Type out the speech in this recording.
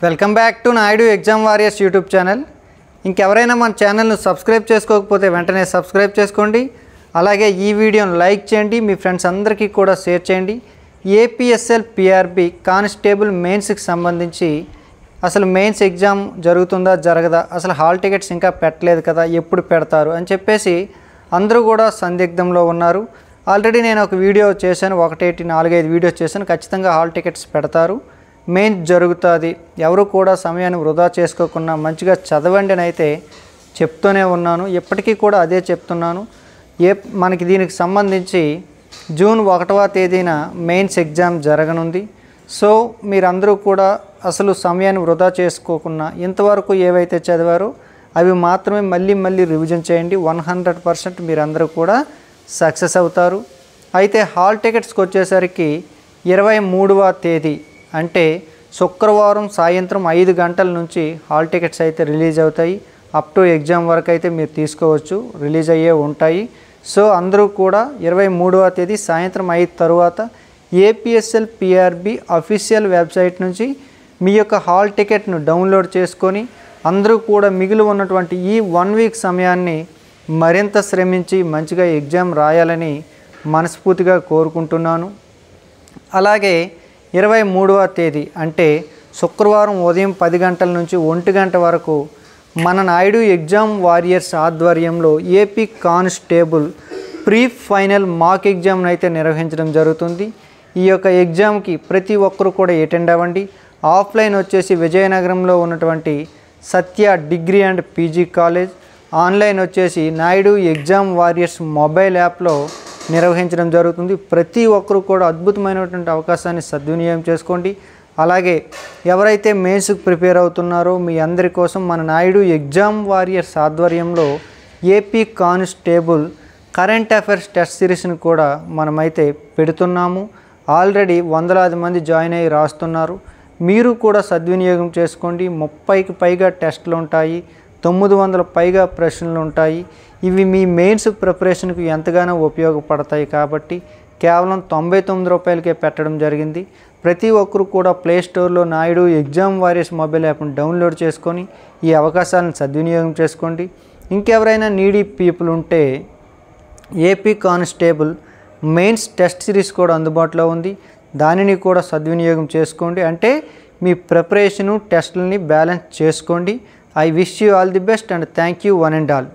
Welcome back to Naidu exam warriors YouTube channel. ఇంకెవరైనా మన ఛానల్ను సబ్స్క్రైబ్ చేసుకోకపోతే వెంటనే సబ్స్క్రైబ్ చేసుకోండి. అలాగే ఈ వీడియోను లైక్ చేయండి, మీ ఫ్రెండ్స్ అందరికీ కూడా షేర్ చేయండి. ఏపీఎస్ఎల్ పిఆర్బి కానిస్టేబుల్ మెయిన్స్కి సంబంధించి అసలు మెయిన్స్ ఎగ్జామ్ జరుగుతుందా జరగదా, అసలు హాల్ టికెట్స్ ఇంకా పెట్టలేదు కదా, ఎప్పుడు పెడతారు అని చెప్పేసి అందరూ కూడా సందిగ్ధంలో ఉన్నారు. ఆల్రెడీ నేను ఒక వీడియో చేశాను, 4-5 వీడియోస్ చేశాను. ఖచ్చితంగా హాల్ టికెట్స్ పెడతారు, మెయిన్స్ జరుగుతుంది. ఎవరు కూడా సమయాన్ని వృధా చేసుకోకుండా మంచిగా చదవండి అని అయితే చెప్తూనే ఉన్నాను. ఎప్పటికీ కూడా అదే చెప్తున్నాను. మనకి దీనికి సంబంధించి జూన్ 1వ తేదీన మెయిన్స్ ఎగ్జామ్ జరగనుంది. సో మీరందరూ కూడా అసలు సమయాన్ని వృధా చేసుకోకుండా ఇంతవరకు ఏవైతే చదివారో అవి మాత్రమే మళ్ళీ రివిజన్ చేయండి. 100% మీరందరూ కూడా సక్సెస్ అవుతారు. అయితే హాల్ టికెట్స్కి వచ్చేసరికి 23వ తేదీ అంటే శుక్రవారం సాయంత్రం 5 గంటల నుంచి హాల్ టికెట్స్ అయితే రిలీజ్ అవుతాయి. అప్ టు ఎగ్జామ్ వరకు అయితే మీరు తీసుకోవచ్చు, రిలీజ్ అయ్యే ఉంటాయి. సో అందరూ కూడా 23వ తేదీ సాయంత్రం 5 తర్వాత ఏపీఎస్ఎల్ పిఆర్బి అఫీషియల్ వెబ్సైట్ నుంచి మీ యొక్క హాల్ టికెట్ను డౌన్లోడ్ చేసుకొని అందరూ కూడా మిగిలి ఉన్నటువంటి ఈ 1 వీక్ సమయాన్ని మరింత శ్రమించి మంచిగా ఎగ్జామ్ రాయాలని మనస్ఫూర్తిగా కోరుకుంటున్నాను. అలాగే 23వ తేదీ అంటే శుక్రవారం ఉదయం 10 గంటల నుంచి 1 గంట వరకు మన నాయుడు ఎగ్జామ్ వారియర్స్ ఆధ్వర్యంలో ఏపీ కానిస్టేబుల్ ప్రీ ఫైనల్ మాక్ ఎగ్జామ్ను అయితే నిర్వహించడం జరుగుతుంది. ఈ యొక్క ఎగ్జామ్కి ప్రతి ఒక్కరూ కూడా అటెండ్ అవ్వండి. ఆఫ్లైన్ వచ్చేసి విజయనగరంలో ఉన్నటువంటి Satya degree and PG college, online వచ్చేసి నాయుడు ఎగ్జామ్ వారియర్స్ మొబైల్ యాప్లో నిర్వహించడం జరుగుతుంది. ప్రతి ఒక్కరూ కూడా అద్భుతమైనటువంటి అవకాశాన్ని సద్వినియోగం చేసుకోండి. అలాగే ఎవరైతే మెయిన్స్కి ప్రిపేర్ అవుతున్నారో మీ అందరి కోసం మన నాయుడు ఎగ్జామ్ వారియర్స్ ఆధ్వర్యంలో AP constable current affairs test సిరీస్ని కూడా మనమైతే పెడుతున్నాము. ఆల్రెడీ వందలాది మంది జాయిన్ అయ్యి రాస్తున్నారు. మీరు కూడా సద్వినియోగం చేసుకోండి. 30కి పైగా టెస్టులు ఉంటాయి, 900 పైగా ప్రశ్నలు ఉంటాయి. ఇవి మీ మెయిన్స్ ప్రిపరేషన్కి ఎంతగానో ఉపయోగపడతాయి కాబట్టి కేవలం 99 రూపాయలకే పెట్టడం జరిగింది. ప్రతి ఒక్కరు కూడా ప్లేస్టోర్లో నాయుడు ఎగ్జామ్ వారియర్స్ మొబైల్ యాప్ను డౌన్లోడ్ చేసుకొని ఈ అవకాశాలను సద్వినియోగం చేసుకోండి. ఇంకెవరైనా నీడీ పీపుల్ ఉంటే AP constable mains test series కూడా అందుబాటులో ఉంది, దానిని కూడా సద్వినియోగం చేసుకోండి. అంటే మీ ప్రిపరేషను టెస్టులని బ్యాలెన్స్ చేసుకోండి. I wish you all the best and thank you one and all.